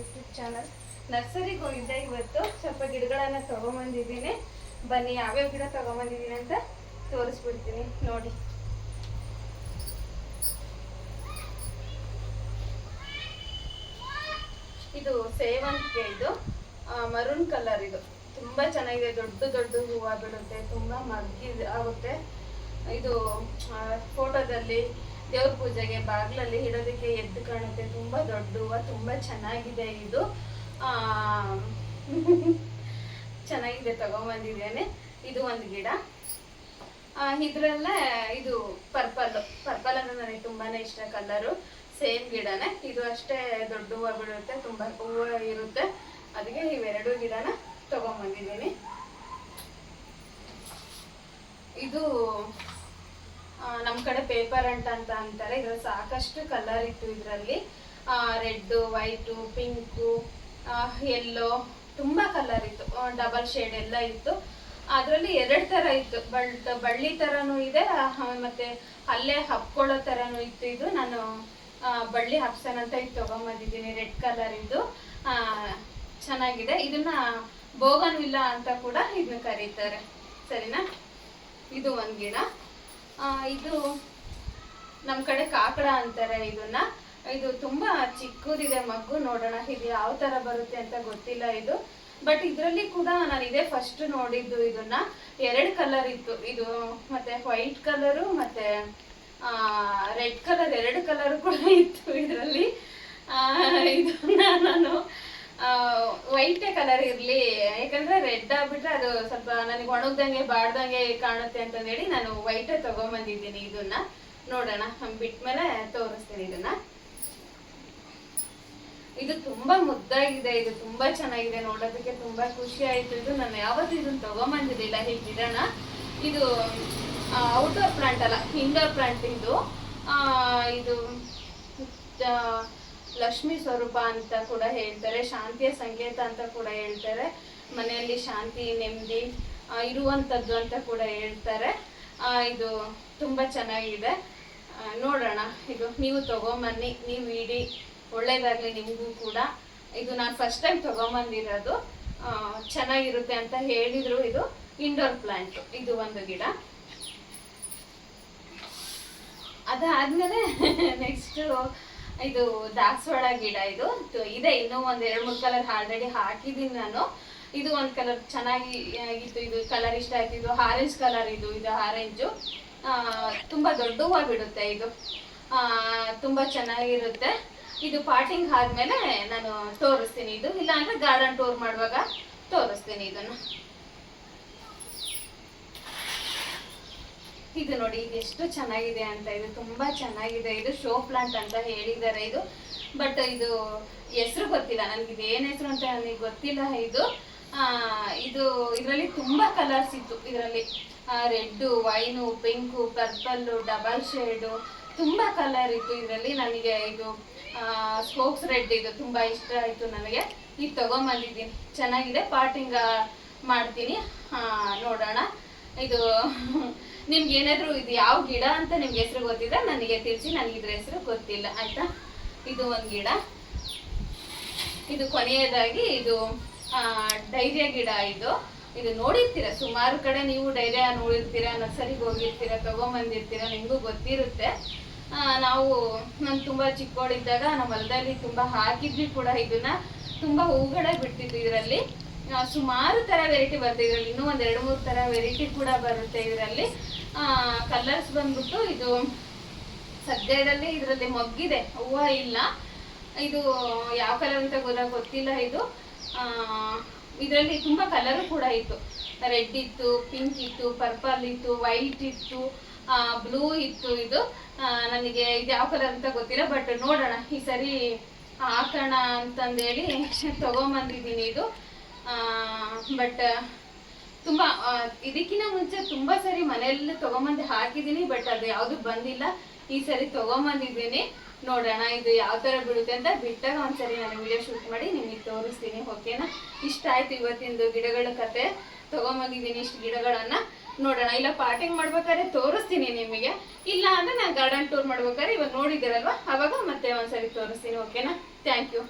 YouTube channel. ನರ್ಸರಿಗೆ ಹೋಗಿದ್ದೆ ಇವತ್ತು, ಸ್ವಲ್ಪ ಗಿಡಗಳನ್ನು ತಗೊಂಬಂದಿದ್ದೀನಿ. ಬನ್ನಿ ಯಾವ್ಯಾವ ಗಿಡ ತಗೊಂಬಂದಿದ್ದೀನಿ ಅಂತ ತೋರಿಸ್ಬಿಡ್ತೀನಿ ನೋಡಿ. ಇದು ಸೇವಂತಿಗೆ, ಇದು ಮರೂನ್ ಕಲರ್. ಇದು ತುಂಬಾ ಚೆನ್ನಾಗಿದೆ, ದೊಡ್ಡ ದೊಡ್ಡ ಹೂವು ಬಿಡುತ್ತೆ, ತುಂಬಾ ಮಗ್ಗಿ ಆಗುತ್ತೆ. ಇದು ಫೋಟೋದಲ್ಲಿ ದೇವ್ರ ಪೂಜೆಗೆ ಬಾಗ್ಲಲ್ಲಿ ಇಡೋದಕ್ಕೆ ಎದ್ದು ಕಾಣುತ್ತೆ. ತುಂಬಾ ದೊಡ್ಡ ಹೂವು, ತುಂಬಾ ಚೆನ್ನಾಗಿದೆ. ಇದು ಚೆನ್ನಾಗಿದೆ, ತಗೊಂಬಂದಿದ್ದೇನೆ. ಇದು ಒಂದು ಗಿಡ. ಇದ್ರಲ್ಲೇ ಇದು ಪರ್ಪಲ್ ಅಂದ್ರೆ ನನಗೆ ತುಂಬಾನೇ ಇಷ್ಟ ಕಲರು. ಸೇಮ್ ಗಿಡನೇ, ಇದು ಅಷ್ಟೇ ದೊಡ್ಡ ಹೂವು ಬಿಡುತ್ತೆ, ತುಂಬಾ ಹೂವು ಇರುತ್ತೆ. ಅದಕ್ಕೆ ಇವೆರಡು ಗಿಡನ ತಗೊಂಬಂದಿದ್ದೀನಿ. ಇದು ನಮ್ಮ ಕಡೆ ಪೇಪರ್ ಅಂಟ್ ಅಂತ ಅಂತಾರೆ. ಇದ್ರಲ್ಲಿ ಸಾಕಷ್ಟು ಕಲರ್ ಇತ್ತು. ಇದರಲ್ಲಿ ರೆಡ್, ವೈಟು, ಪಿಂಕು, ಯೆಲ್ಲೋ, ತುಂಬಾ ಕಲರ್ ಇತ್ತು. ಡಬಲ್ ಶೇಡ್ ಎಲ್ಲ ಇತ್ತು. ಅದರಲ್ಲಿ ಎರಡು ತರ ಇತ್ತು, ಬಳ್ಳಿ ತರನು ಇದೆ, ಮತ್ತೆ ಅಲ್ಲೇ ಹಬ್ಕೊಳ್ಳೋ ತರನು ಇತ್ತು. ಇದು ನಾನು ಬಳ್ಳಿ ಹಬ್ಸನ್ ಅಂತ ಇದು ತಗೊಂಬಂದಿದ್ದೀನಿ, ರೆಡ್ ಕಲರ್. ಇದು ಚೆನ್ನಾಗಿದೆ. ಇದನ್ನ ಬೋಗನ್ ವಿಲ್ಲ ಅಂತ ಕೂಡ ಇದನ್ನ ಕರೀತಾರೆ, ಸರಿನಾ. ಇದು ಒಂದ್ ಗಿಡ. ಇದು ನಮ್ ಕಡೆ ಕಾಕಡ ಅಂತಾರೆ ಇದನ್ನ. ಇದು ತುಂಬಾ ಚಿಕ್ಕದಿದೆ ಮಗ್ಗು. ನೋಡೋಣ ಇದು ಯಾವ ತರ ಬರುತ್ತೆ ಅಂತ ಗೊತ್ತಿಲ್ಲ ಇದು. ಬಟ್ ಇದ್ರಲ್ಲಿ ಕೂಡ ನಾನು ಇದೇ ಫಸ್ಟ್ ನೋಡಿದ್ದು. ಇದನ್ನ ಎರಡು ಕಲರ್ ಇತ್ತು, ಇದು ಮತ್ತೆ ವೈಟ್ ಕಲರು ಮತ್ತೆ ರೆಡ್ ಕಲರ್, ಎರಡು ಕಲರ್ ಕೂಡ ಇತ್ತು ಇದರಲ್ಲಿ. ಇದನ್ನ ನಾನು ವೈಟೇ ಕಲರ್ ಇರ್ಲಿ, ಯಾಕಂದ್ರೆ ರೆಡ್ ಆಗ್ಬಿಟ್ರೆ ಅದು ಸ್ವಲ್ಪ ನನಗೆ ಒಣಗ್ದಂಗೆ ಬಾಡ್ದಂಗೆ ಕಾಣುತ್ತೆ ಅಂತ ಹೇಳಿ ನಾನು ವೈಟೇ ತಗೊಂಬಂದಿದ್ದೀನಿ. ಇದನ್ನ ನೋಡೋಣ, ಬಿಟ್ಮೇಲೆ ತೋರಿಸ್ತೀನಿ ಇದನ್ನ. ಇದು ತುಂಬಾ ಮುದ್ದಾಗಿದೆ, ಇದು ತುಂಬಾ ಚೆನ್ನಾಗಿದೆ, ನೋಡೋದಕ್ಕೆ ತುಂಬಾ ಖುಷಿ ಆಯ್ತು. ಇದು ನಾನು ಯಾವತ್ತೂ ಇದನ್ನ ತಗೊಂಬಂದಿರಲಿಲ್ಲ ಈ ಗಿಡನ. ಇದು ಔಟ್ಡೋರ್ ಪ್ಲಾಂಟ್ ಅಲ್ಲ, ಇಂಡೋರ್ ಪ್ಲಾಂಟ್. ಇದು ಇದು ಲಕ್ಷ್ಮೀ ಸ್ವರೂಪ ಅಂತ ಕೂಡ ಹೇಳ್ತಾರೆ, ಶಾಂತಿಯ ಸಂಕೇತ ಅಂತ ಕೂಡ ಹೇಳ್ತಾರೆ. ಮನೆಯಲ್ಲಿ ಶಾಂತಿ ನೆಮ್ಮದಿ ಇರುವಂಥದ್ದು ಅಂತ ಕೂಡ ಹೇಳ್ತಾರೆ. ಇದು ತುಂಬಾ ಚೆನ್ನಾಗಿದೆ, ನೋಡೋಣ. ಇದು ನೀವು ತಗೊಂಬನ್ನಿ, ನೀವು ಇಡಿ, ಒಳ್ಳೇದಾಗ್ಲಿ ನಿಮಗೂ ಕೂಡ. ಇದು ನಾನು ಫಸ್ಟ್ ಟೈಮ್ ತಗೊಂಬಂದಿರೋದು, ಚೆನ್ನಾಗಿರುತ್ತೆ ಅಂತ ಹೇಳಿದ್ರು. ಇದು ಇಂಡೋರ್ ಪ್ಲಾಂಟ್, ಇದು ಒಂದು ಗಿಡ. ಅದಾದ್ಮೇಲೆ ನೆಕ್ಸ್ಟ್ ಇದು ದಾಸವಾಳ ಗಿಡ. ಇದು ಇದೆ, ಇನ್ನೂ ಒಂದ್ 2-3 ಕಲರ್ ಆಲ್ರೆಡಿ ಹಾಕಿದೀನಿ ನಾನು. ಇದು ಒಂದ್ ಕಲರ್ ಚೆನ್ನಾಗಿ ಆಗಿತ್ತು, ಇದು ಕಲರ್ ಇಷ್ಟ ಆಯ್ತು. ಇದು ಆರೆಂಜ್ ಕಲರ್, ಇದು ಆರೆಂಜು. ತುಂಬಾ ದೊಡ್ಡ ಹೂವು ಬಿಡುತ್ತೆ. ಇದು ತುಂಬಾ ಚೆನ್ನಾಗಿರುತ್ತೆ. ಇದು ಪಾಟಿಂಗ್ ಆದ್ಮೇಲೆ ನಾನು ತೋರಿಸ್ತೀನಿ. ಇದು ಇಲ್ಲ ಅಂದ್ರೆ ಗಾರ್ಡನ್ ಟೂರ್ ಮಾಡುವಾಗ ತೋರಿಸ್ತೀನಿ ಇದನ್ನ. ಇದು ನೋಡಿ, ಇದು ಎಷ್ಟು ಚೆನ್ನಾಗಿದೆ ಅಂತ. ಇದು ತುಂಬಾ ಚೆನ್ನಾಗಿದೆ. ಇದು ಶೋ ಪ್ಲಾಂಟ್ ಅಂತ ಹೇಳಿದ್ದಾರೆ ಇದು. ಬಟ್ ಇದು ಹೆಸರು ಗೊತ್ತಿಲ್ಲ ನನಗೆ, ಇದು ಏನ್ ಹೆಸರು ಅಂತ ನನಗೆ ಗೊತ್ತಿಲ್ಲ. ಇದು ಇದರಲ್ಲಿ ತುಂಬಾ ಕಲರ್ಸ್ ಇತ್ತು. ಇದರಲ್ಲಿ red, wine, pink, purple, double shade, ತುಂಬಾ ಕಲರ್ ಇತ್ತು ಇದರಲ್ಲಿ. ನನಗೆ ಇದು ಸ್ಪೋಕ್ಸ್ ರೆಡ್ ಇದು ತುಂಬಾ ಇಷ್ಟ ಆಯ್ತು ನನಗೆ. ಇದು ತಗೊಂಬಂದಿದ್ದೀನಿ, ಚೆನ್ನಾಗಿದೆ, ಪಾಟಿಂಗ್ ಮಾಡ್ತೀನಿ. ನೋಡೋಣ. ಇದು ನಿಮ್ಗೆ ಏನಾದ್ರು ಇದು ಯಾವ ಗಿಡ ಅಂತ ನಿಮ್ಗೆ ಹೆಸರು ಗೊತ್ತಿದ್ರೆ ನನಗೆ ತಿಳಿಸಿ, ನನಗೆ ಇದ್ರ ಹೆಸರು ಗೊತ್ತಿಲ್ಲ, ಆಯ್ತಾ. ಇದು ಒಂದ್ ಗಿಡ. ಇದು ಕೊನೆಯದಾಗಿ ಇದು ಡೈರಿಯಾ ಗಿಡ. ಇದು ನೋಡಿರ್ತೀರ, ಸುಮಾರು ಕಡೆ ನೀವು ಡೈರಿಯಾ ನೋಡಿರ್ತೀರ, ನರ್ಸರಿಗೆ ಹೋಗಿರ್ತೀರ, ತಗೊಂಬಂದಿರ್ತೀರ, ನಿಮಗೂ ಗೊತ್ತಿರುತ್ತೆ. ನಾನು ತುಂಬಾ ಚಿಕ್ಕವಳಿದ್ದಾಗ ನಮ್ಮ ಹೊಲದಲ್ಲಿ ತುಂಬಾ ಹಾಕಿದ್ವಿ ಕೂಡ. ಇದನ್ನ ತುಂಬಾ ಹೂಗಳೇ ಬಿಡ್ತಿದ್ವಿ ಇದರಲ್ಲಿ. ಸುಮಾರು ತರ ವೆರೈಟಿ ಬರುತ್ತೆ ಇದರಲ್ಲಿ, ಇನ್ನೂ ಒಂದ್ 2-3 ತರ ವೆರೈಟಿ ಕೂಡ ಬರುತ್ತೆ ಇದರಲ್ಲಿ. ಕಲರ್ಸ್ ಬಂದ್ಬಿಟ್ಟು ಇದು ಸದ್ಯದಲ್ಲಿ ಇದರಲ್ಲಿ ಮೊಗ್ಗಿದೆ, ಹೂವು ಇಲ್ಲ. ಇದು ಯಾವ ಕಲರ್ ಅಂತ ಗೊತ್ತಿಲ್ಲ. ಇದು ಇದರಲ್ಲಿ ತುಂಬಾ ಕಲರ್ ಕೂಡ ಇತ್ತು. ರೆಡ್ ಇತ್ತು, ಪಿಂಕ್ ಇತ್ತು, ಪರ್ಪಲ್ ಇತ್ತು, ವೈಟ್ ಇತ್ತು, ಬ್ಲೂ ಇತ್ತು. ಇದು ನನಗೆ ಇದು ಯಾವ ಕಲರ್ ಅಂತ ಗೊತ್ತಿಲ್ಲ, ಬಟ್ ನೋಡೋಣ ಈ ಸರಿ ಹಾಕೋಣ ಅಂತಂದೇಳಿ ತಗೊಂಬಂದಿದ್ದೀನಿ ಇದು. ಬಟ್ ತುಂಬಾ ಇದಕ್ಕಿಂತ ಮುಂಚೆ ತುಂಬಾ ಸರಿ ಮನೆಯಲ್ಲಿ ತಗೊಂಬಂದು ಹಾಕಿದ್ದೀನಿ, ಬಟ್ ಅದು ಯಾವುದು ಬಂದಿಲ್ಲ. ಈ ಸರಿ ತಗೊಂಬಂದಿದ್ದೀನಿ, ನೋಡೋಣ ಇದು ಯಾವ ತರ ಬಿಡುತ್ತೆ ಅಂತ. ಬಿಟ್ಟಾಗ ಒಂದ್ಸರಿ ನಾನು ವಿಡಿಯೋ ಶೂಟ್ ಮಾಡಿ ನಿಮಗೆ ತೋರಿಸ್ತೀನಿ, ಓಕೆನಾ. ಇಷ್ಟ ಆಯ್ತು ಇವತ್ತಿಂದು ಗಿಡಗಳ ಕತೆ. ತಗೊಂಬಂದಿದ್ದೀನಿ ಇಷ್ಟು ಗಿಡಗಳನ್ನ. ನೋಡೋಣ, ಇಲ್ಲ ಪಾರ್ಟಿಂಗ್ ಮಾಡ್ಬೇಕಾದ್ರೆ ತೋರಿಸ್ತೀನಿ ನಿಮಗೆ, ಇಲ್ಲ ಅಂದ್ರೆ ನಾನು ಗಾರ್ಡನ್ ಟೂರ್ ಮಾಡ್ಬೇಕಾದ್ರೆ ಇವಾಗ ನೋಡಿದಿರಲ್ವಾ ಅವಾಗ ಮತ್ತೆ ಒಂದ್ಸರಿ ತೋರಿಸ್ತೀನಿ, ಓಕೆನಾ. Thank you.